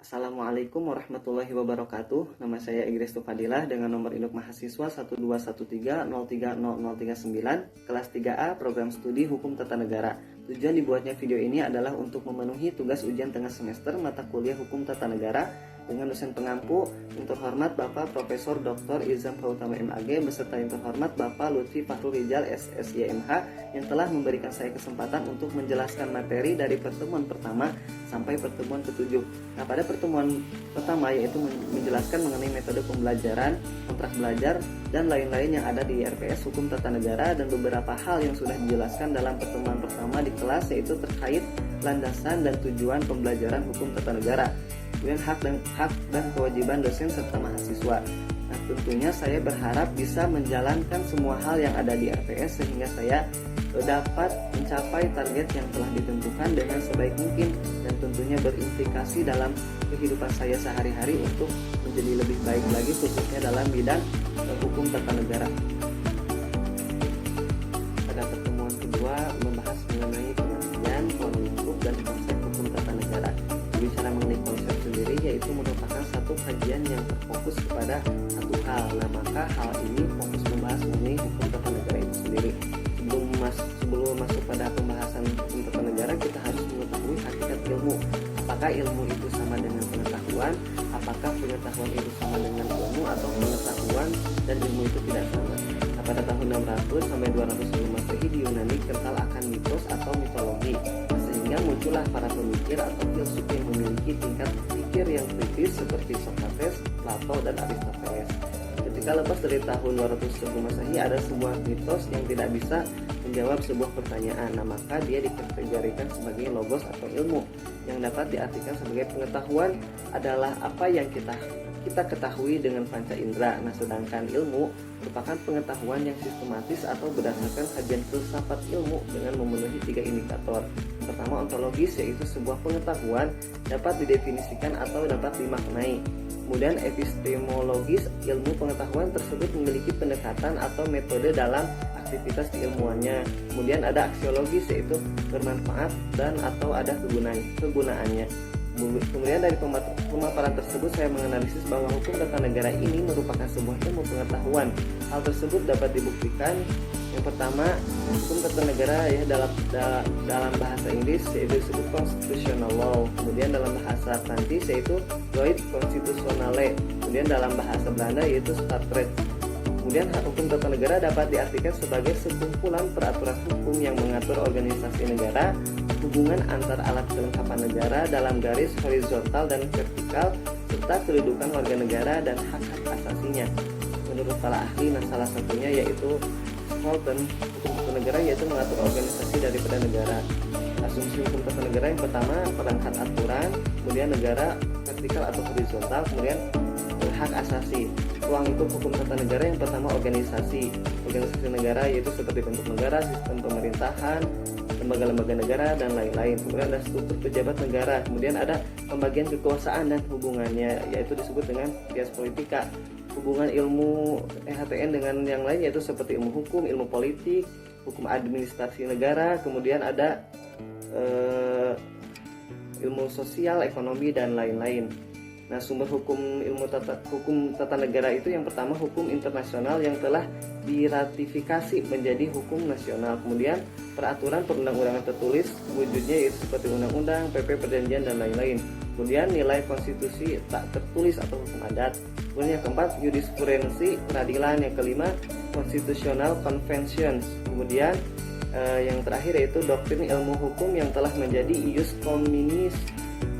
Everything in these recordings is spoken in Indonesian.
Assalamualaikum warahmatullahi wabarakatuh. Nama saya Igris Tufadilah dengan nomor induk mahasiswa 12130030039, kelas 3A, program studi Hukum Tata Negara. Tujuan dibuatnya video ini adalah untuk memenuhi tugas ujian tengah semester mata kuliah Hukum Tata Negara dengan dosen pengampu yang terhormat Bapak Profesor Dr. Izam Prautama MAG beserta yang terhormat Bapak Lutfi Fahrul Rijal SSYMH yang telah memberikan saya kesempatan untuk menjelaskan materi dari pertemuan pertama sampai pertemuan ke-7. Nah, pada pertemuan pertama yaitu menjelaskan mengenai metode pembelajaran, kontrak belajar, dan lain-lain yang ada di RPS Hukum Tata Negara, dan beberapa hal yang sudah dijelaskan dalam pertemuan pertama di kelas yaitu terkait landasan dan tujuan pembelajaran Hukum Tata Negara, kemudian hak dan kewajiban dosen serta mahasiswa. Nah, tentunya saya berharap bisa menjalankan semua hal yang ada di RPS sehingga saya dapat mencapai target yang telah ditentukan dengan sebaik mungkin dan tentunya berimplikasi dalam kehidupan saya sehari-hari untuk menjadi lebih baik lagi khususnya dalam bidang hukum tata negara. Pada pertemuan kedua membahas mengenai pengertian, pola lingkup, dan konsep hukum tata negara. Bicara mengenai konsep sendiri yaitu merupakan satu kajian yang terfokus kepada satu hal. Nah, maka hal ini fokus membahas mengenai hukum tata negara itu sendiri. Sebelum masuk pada pembahasan hukum tata negara, kita harus mengetahui hakikat ilmu. Apakah ilmu itu sama dengan pengetahuan? Apakah pengetahuan itu sama dengan ilmu, atau pengetahuan dan ilmu itu tidak sama? Nah, pada tahun 600 sampai 200 sebelum Masehi di Yunani kental akan mitos atau mitologi, sehingga muncullah para pemikir atau filsuf yang memiliki tingkat pikir yang kritis seperti Socrates, Plato, dan Aristoteles. Ketika lepas dari tahun 200 sebelum Masehi, ada sebuah mitos yang tidak bisa menjawab sebuah pertanyaan. Nah, maka dia dikategorikan sebagai logos atau ilmu yang dapat diartikan sebagai pengetahuan adalah apa yang kita ketahui dengan panca indera. Nah, sedangkan ilmu merupakan pengetahuan yang sistematis atau berdasarkan kajian filsafat ilmu dengan memenuhi 3 indikator. Pertama, ontologis, yaitu sebuah pengetahuan dapat didefinisikan atau dapat dimaknai. Kemudian epistemologis, ilmu pengetahuan tersebut memiliki pendekatan atau metode dalam aktivitas keilmuannya. Kemudian ada aksiologis, yaitu bermanfaat dan atau ada kegunaannya. Kemudian dari pemaparan tersebut saya menganalisis bahwa hukum tata negara ini merupakan sebuah ilmu pengetahuan. Hal tersebut dapat dibuktikan. Yang pertama, hukum tata negara ya dalam bahasa Inggris yaitu disebut constitutional law. Kemudian dalam bahasa Prancis yaitu droit constitutionnel. Kemudian dalam bahasa Belanda yaitu staatsrecht. Kemudian hukum tata negara dapat diartikan sebagai sekumpulan peraturan hukum yang mengatur organisasi negara, hubungan antar alat kelengkapan negara dalam garis horizontal dan vertikal, serta kedudukan warga negara dan hak-hak asasinya. Menurut para ahli, nah salah satunya yaitu Holton, hukum tata negara yaitu mengatur organisasi daripada negara. Asumsi hukum tata negara yang pertama, perangkat aturan, kemudian negara vertikal atau horizontal, kemudian hak asasi. Ruang lingkup hukum tata negara yang pertama organisasi negara yaitu seperti bentuk negara, sistem pemerintahan, lembaga-lembaga negara, dan lain-lain. Kemudian ada struktur pejabat negara, kemudian ada pembagian kekuasaan dan hubungannya yaitu disebut dengan res politika. Hubungan ilmu EHTN dengan yang lain yaitu seperti ilmu hukum, ilmu politik, hukum administrasi negara, kemudian ada ilmu sosial, ekonomi, dan lain-lain. Nah, sumber hukum hukum tata negara itu yang pertama hukum internasional yang telah diratifikasi menjadi hukum nasional. Kemudian peraturan perundang-undangan tertulis, wujudnya yaitu seperti undang-undang, PP, perjanjian, dan lain-lain. Kemudian nilai konstitusi tak tertulis atau hukum adat. Kemudian yang keempat jurisprudensi peradilan. Yang kelima constitutional conventions. Kemudian yang terakhir yaitu doktrin ilmu hukum yang telah menjadi ius communis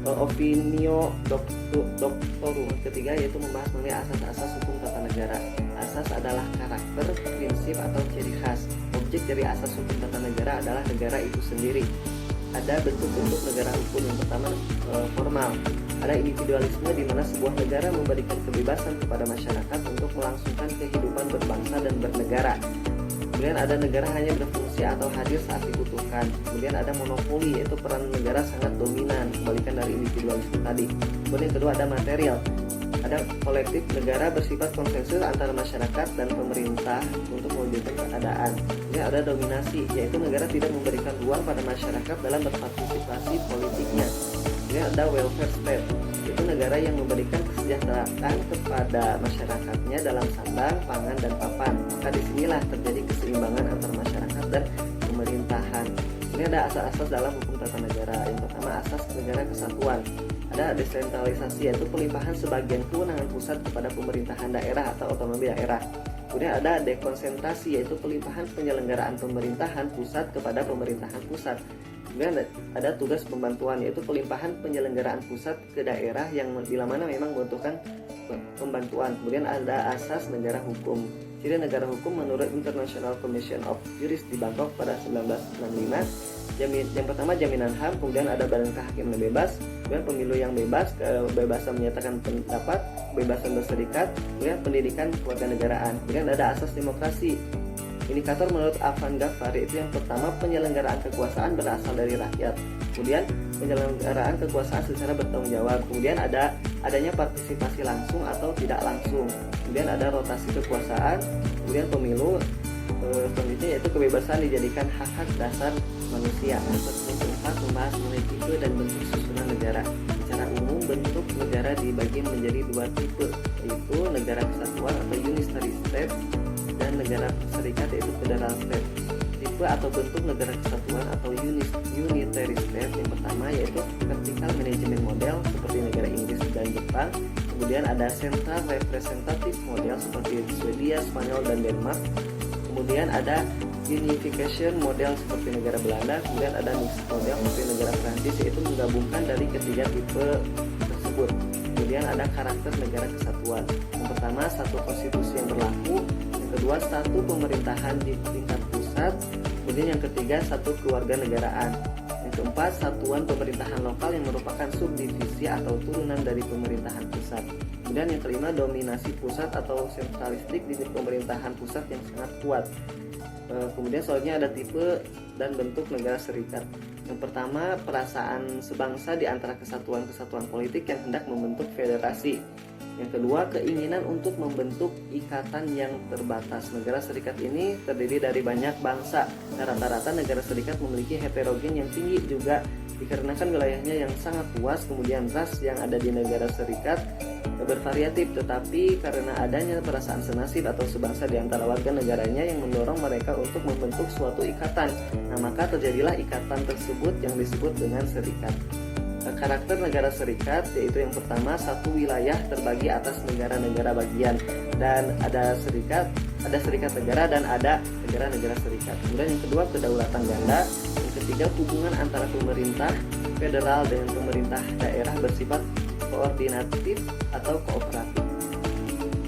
opinio doctorum. Ketiga yaitu membahas mengenai asas-asas hukum tata negara. Asas adalah karakter, prinsip, atau ciri khas. Objek dari asas hukum tata negara adalah negara itu sendiri. Ada bentuk-bentuk negara hukum. Yang pertama formal. Ada individualisme di mana sebuah negara memberikan kebebasan kepada masyarakat untuk melangsungkan kehidupan berbangsa dan bernegara. Kemudian ada negara hanya berfungsi atau hadir saat dibutuhkan. Kemudian ada monopoli, yaitu peran negara sangat dominan, kebalikan dari individualisme tadi. Kemudian yang kedua ada material. Ada kolektif, negara bersifat konsensus antara masyarakat dan pemerintah untuk mewujudkan keadaan. Kemudian ada dominasi, yaitu negara tidak memberikan ruang pada masyarakat dalam berpartisipasi politiknya. Kemudian ada welfare state, yaitu negara yang memberikan kesejahteraan kepada masyarakatnya dalam sandang, pangan, dan papan. Maka disinilah terjadi keseimbangan antar masyarakat dan pemerintahan. Ini ada asas-asas dalam hukum tata negara. Yang pertama, asas negara kesatuan. Ada desentralisasi, yaitu pelimpahan sebagian kewenangan pusat kepada pemerintahan daerah atau otonomi daerah. Kemudian ada dekonsentrasi, yaitu pelimpahan penyelenggaraan pemerintahan pusat kepada pemerintahan pusat. Kemudian ada tugas pembantuan, yaitu pelimpahan penyelenggaraan pusat ke daerah yang bila mana memang membutuhkan pembantuan. Kemudian ada asas negara hukum. Ciri negara hukum menurut International Commission of Jurists di Bangkok pada 1965. Yang pertama, jaminan HAM, kemudian ada badan kehakiman bebas, kemudian pemilu yang bebas, kebebasan menyatakan pendapat, kebebasan berserikat, kemudian pendidikan kewarganegaraan. Kemudian ada asas demokrasi. Indikator menurut Afan Ghaffari itu yang pertama, penyelenggaraan kekuasaan berasal dari rakyat. Kemudian penyelenggaraan kekuasaan secara bertanggung jawab. Kemudian adanya partisipasi langsung atau tidak langsung. Kemudian ada rotasi kekuasaan. Kemudian pemilu. Selanjutnya yaitu kebebasan dijadikan hak-hak dasar manusia. Yang keempat, membahas mengenai tipe dan bentuk susunan negara. Secara umum, bentuk negara dibagi menjadi dua tipe, yaitu negara kesatuan atau unitary state dan negara serikat yaitu federal state. Tipe atau bentuk negara kesatuan atau unitary state yang pertama yaitu vertical management model seperti negara Inggris dan Jepang. Kemudian ada central representative model seperti Swedia, Spanyol, dan Denmark. Kemudian ada unification model seperti negara Belanda. Kemudian ada mixed model seperti negara Prancis, yaitu menggabungkan dari ketiga tipe tersebut. Kemudian ada karakter negara kesatuan. Yang pertama, satu konstitusi yang berlaku. Yang kedua, satu pemerintahan di tingkat pusat. Kemudian yang ketiga, satu kewarganegaraan. Yang keempat, satuan pemerintahan lokal yang merupakan subdivisi atau turunan dari pemerintahan pusat. Kemudian yang kelima, dominasi pusat atau sentralistik di pemerintahan pusat yang sangat kuat. Kemudian selanjutnya ada tipe dan bentuk negara serikat. Yang pertama, perasaan sebangsa di antara kesatuan-kesatuan politik yang hendak membentuk federasi. Yang kedua, keinginan untuk membentuk ikatan yang terbatas. Negara serikat ini terdiri dari banyak bangsa. Rata-rata negara serikat memiliki heterogen yang tinggi juga dikarenakan wilayahnya yang sangat luas. Kemudian ras yang ada di negara serikat bervariatif, tetapi karena adanya perasaan senasib atau sebangsa di antara warga negaranya yang mendorong mereka untuk membentuk suatu ikatan. Nah, maka terjadilah ikatan tersebut yang disebut dengan serikat. Karakter negara serikat yaitu yang pertama, satu wilayah terbagi atas negara-negara bagian, dan ada serikat negara dan ada negara-negara serikat. Kemudian yang kedua, kedaulatan ganda. Yang ketiga, hubungan antara pemerintah federal dengan pemerintah daerah bersifat koordinatif atau kooperatif.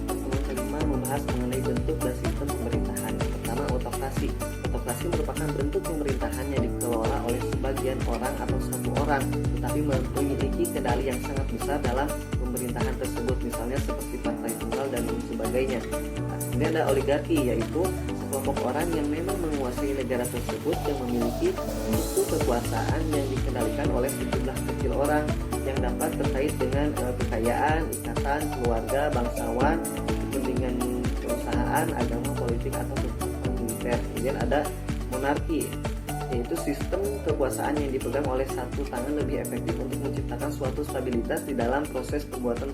Yang kelima, membahas mengenai bentuk dan sistem pemerintahan. Yang pertama, autokrasi. Autokrasi merupakan bentuk pemerintahan yang dikelola oleh sebagian orang atau satu orang, tetapi memiliki kendali yang sangat besar dalam pemerintahan tersebut, misalnya seperti partai tunggal dan sebagainya. Kemudian ada oligarki, yaitu sekelompok orang yang memang menguasai negara tersebut yang memiliki struktur kekuasaan yang dikendalikan oleh sejumlah kecil orang yang dapat terkait dengan kekayaan, ikatan, keluarga, bangsawan, kepentingan perusahaan, agama, politik, atau kekuatan militer. Kemudian ada monarki, yaitu sistem kekuasaan yang dipegang oleh satu tangan lebih efektif untuk menciptakan suatu stabilitas di dalam proses pembuatan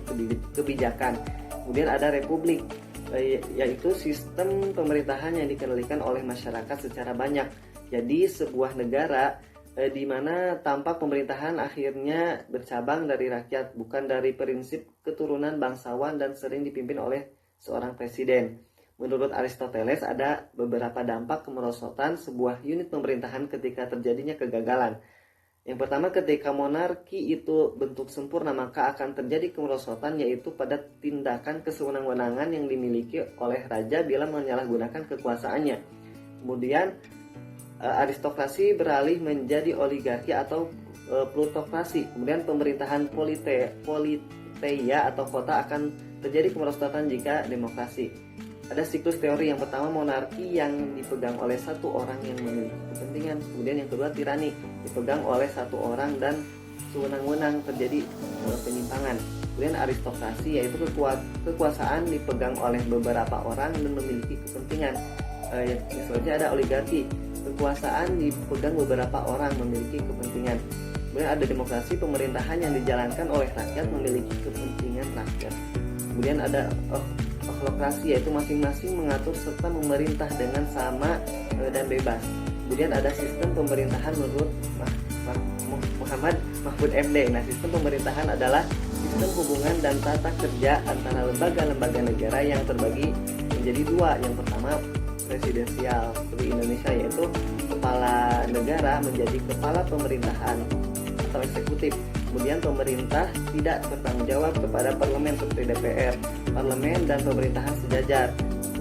kebijakan. Kemudian ada republik, yaitu sistem pemerintahan yang dikendalikan oleh masyarakat secara banyak. Jadi sebuah negara di mana tampak pemerintahan akhirnya bercabang dari rakyat, bukan dari prinsip keturunan bangsawan dan sering dipimpin oleh seorang presiden. Menurut Aristoteles, ada beberapa dampak kemerosotan sebuah unit pemerintahan ketika terjadinya kegagalan. Yang pertama, ketika monarki itu bentuk sempurna, maka akan terjadi kemerosotan, yaitu pada tindakan kesewenang-wenangan yang dimiliki oleh raja bila menyalahgunakan kekuasaannya. Kemudian aristokrasi beralih menjadi oligarki atau plutokrasi. Kemudian pemerintahan politeia atau kota akan terjadi kemerosotan jika demokrasi. Ada siklus teori. Yang pertama, monarki yang dipegang oleh satu orang yang memiliki kepentingan. Kemudian yang kedua, tirani, dipegang oleh satu orang dan sewenang-wenang, terjadi penyimpangan. Kemudian aristokrasi, yaitu kekuasaan dipegang oleh beberapa orang dan memiliki kepentingan. Selanjutnya ada oligarki, kekuasaan dipegang beberapa orang memiliki kepentingan. Kemudian ada demokrasi, pemerintahan yang dijalankan oleh rakyat memiliki kepentingan rakyat. Kemudian ada oklokrasi, yaitu masing-masing mengatur serta memerintah dengan sama dan bebas. Kemudian ada sistem pemerintahan menurut Muhammad Mahfud MD. Nah, sistem pemerintahan adalah sistem hubungan dan tata kerja antara lembaga-lembaga negara yang terbagi menjadi dua. Yang pertama presidensial seperti Indonesia, yaitu kepala negara menjadi kepala pemerintahan atau eksekutif. Kemudian pemerintah tidak bertanggung jawab kepada parlemen seperti DPR. Parlemen dan pemerintahan sejajar.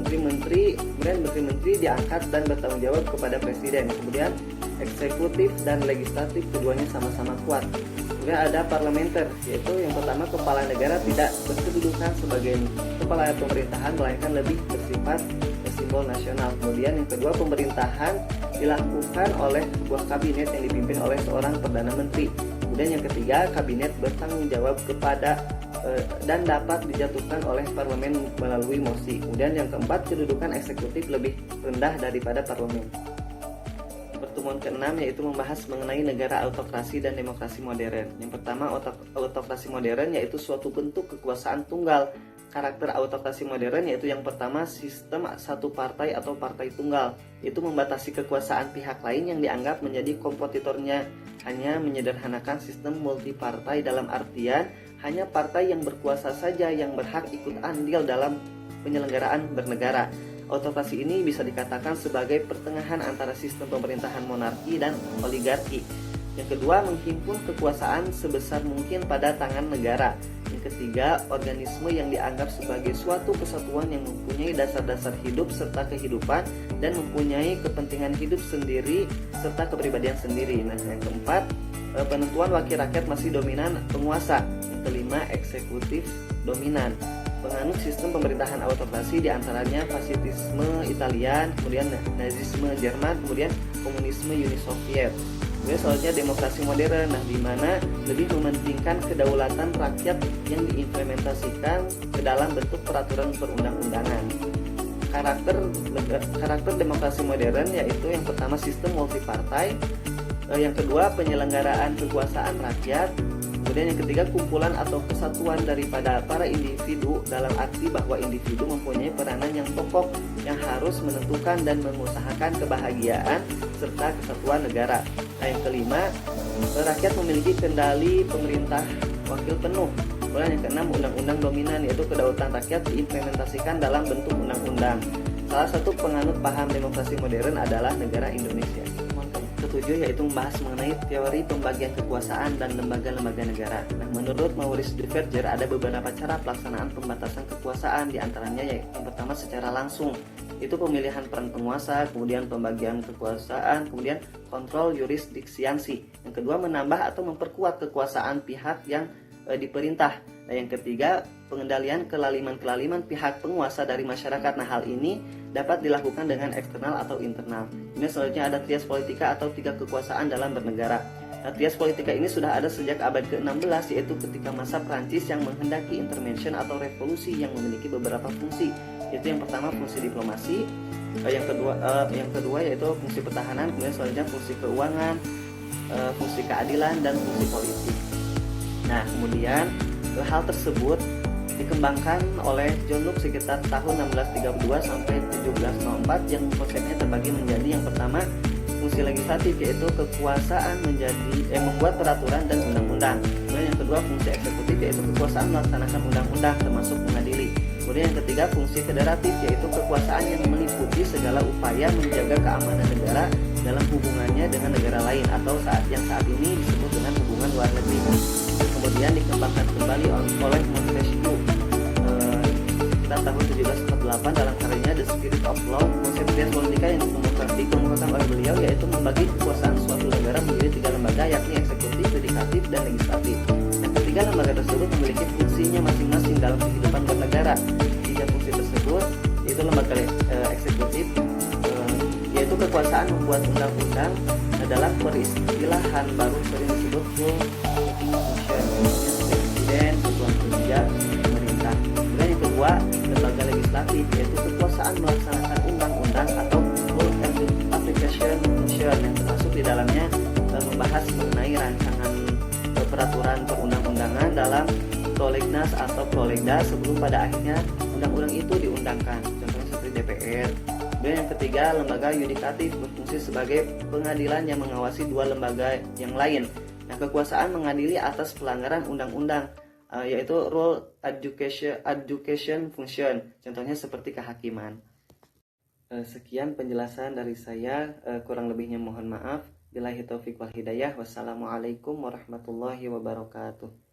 Menteri-menteri diangkat dan bertanggung jawab kepada presiden. Kemudian eksekutif dan legislatif keduanya sama-sama kuat. Kemudian ada parlementer, yaitu yang pertama kepala negara tidak berkedudukan sebagai kepala pemerintahan melainkan lebih bersifat simbol nasional. Kemudian yang kedua, pemerintahan dilakukan oleh sebuah kabinet yang dipimpin oleh seorang perdana menteri. Kemudian yang ketiga, kabinet bertanggung jawab kepada dan dapat dijatuhkan oleh parlemen melalui mosi. Kemudian yang keempat, kedudukan eksekutif lebih rendah daripada parlemen. Pertemuan ke-6 yaitu membahas mengenai negara autokrasi dan demokrasi modern. Yang pertama, autokrasi modern yaitu suatu bentuk kekuasaan tunggal. Karakter autokrasi modern yaitu yang pertama, sistem satu partai atau partai tunggal, yaitu membatasi kekuasaan pihak lain yang dianggap menjadi kompetitornya. Hanya menyederhanakan sistem multipartai dalam artian hanya partai yang berkuasa saja yang berhak ikut andil dalam penyelenggaraan bernegara. Autokrasi ini bisa dikatakan sebagai pertengahan antara sistem pemerintahan monarki dan oligarki. Yang kedua, menghimpun kekuasaan sebesar mungkin pada tangan negara. Yang ketiga, organisme yang dianggap sebagai suatu kesatuan yang mempunyai dasar-dasar hidup serta kehidupan dan mempunyai kepentingan hidup sendiri serta kepribadian sendiri. Nah, yang keempat, penentuan wakil rakyat masih dominan penguasa. Yang kelima, eksekutif dominan. Penganut sistem pemerintahan autokrasi diantaranya fasitisme Italia, kemudian Nazisme Jerman, kemudian komunisme Uni Soviet. Kemudian selanjutnya demokrasi modern, di mana lebih mementingkan kedaulatan rakyat yang diimplementasikan ke dalam bentuk peraturan perundang-undangan. Karakter demokrasi modern yaitu yang pertama sistem multipartai, yang kedua penyelenggaraan kekuasaan rakyat, kemudian yang ketiga kumpulan atau kesatuan daripada para individu dalam arti bahwa individu mempunyai peranan yang pokok yang harus menentukan dan mengusahakan kebahagiaan serta kesatuan negara. Nah, yang kelima, rakyat memiliki kendali pemerintah wakil penuh. Kemudian yang keenam, undang-undang dominan yaitu kedaulatan rakyat diimplementasikan dalam bentuk undang-undang. Salah satu penganut paham demokrasi modern adalah negara Indonesia. Ketujuh yaitu membahas mengenai teori pembagian kekuasaan dan lembaga-lembaga negara. Nah, menurut Maurice Duverger ada beberapa cara pelaksanaan pembatasan kekuasaan, diantaranya yang pertama secara langsung, itu pemilihan peran penguasa, kemudian pembagian kekuasaan, kemudian kontrol yurisdiksiansi. Yang kedua, menambah atau memperkuat kekuasaan pihak yang diperintah. Nah, yang ketiga, pengendalian kelaliman-kelaliman pihak penguasa dari masyarakat. Nah, hal ini dapat dilakukan dengan eksternal atau internal. Ini selanjutnya ada trias politika atau tiga kekuasaan dalam bernegara. Nah, trias politika ini sudah ada sejak abad ke-16, yaitu ketika masa Prancis yang menghendaki intervention atau revolusi yang memiliki beberapa fungsi. Yaitu yang pertama fungsi diplomasi, yang kedua yaitu fungsi pertahanan, kemudian selanjutnya fungsi keuangan, fungsi keadilan dan fungsi politik. Nah, kemudian hal tersebut dikembangkan oleh John Locke sekitar tahun 1632 sampai 1704 yang konsepnya terbagi menjadi yang pertama fungsi legislatif yaitu kekuasaan membuat peraturan dan undang-undang. Kemudian yang kedua fungsi eksekutif yaitu kekuasaan melaksanakan undang-undang termasuk mengadili. Kemudian yang ketiga fungsi federatif yaitu kekuasaan yang meliputi segala upaya menjaga keamanan negara dalam hubungannya dengan negara lain atau saat ini disebut dengan hubungan luar negeri. Kemudian dikembangkan kembali oleh Montesquieu sekitar tahun 1748 dalam karyanya The Spirit of Law. Konsep trias politika yang dikemukakan oleh beliau yaitu membagi kekuasaan suatu negara menjadi tiga lembaga, yakni eksekutif, yudikatif, dan legislatif. Yang ketiga, lembaga tersebut memiliki fungsinya masing-masing dalam kehidupan bernegara. Tiga fungsi tersebut yaitu lembaga eksekutif yaitu kekuasaan membuat undang-undang adalah peristilahan baru sering disebut full presiden, satuan kerja pemerintah. Kemudian yang kedua, lembaga legislatif yaitu kekuasaan melaksanakan undang-undang atau full application function yang termasuk di dalamnya membahas mengenai rancangan prolegnas atau prolegda sebelum pada akhirnya undang-undang itu diundangkan, contohnya seperti DPR. Kemudian yang ketiga, lembaga yudikatif berfungsi sebagai pengadilan yang mengawasi dua lembaga yang lain. Nah, kekuasaan mengadili atas pelanggaran undang-undang, yaitu role adjudication function, contohnya seperti kehakiman. Sekian penjelasan dari saya, kurang lebihnya mohon maaf. Billahi taufiq wal hidayah. Wassalamualaikum warahmatullahi wabarakatuh.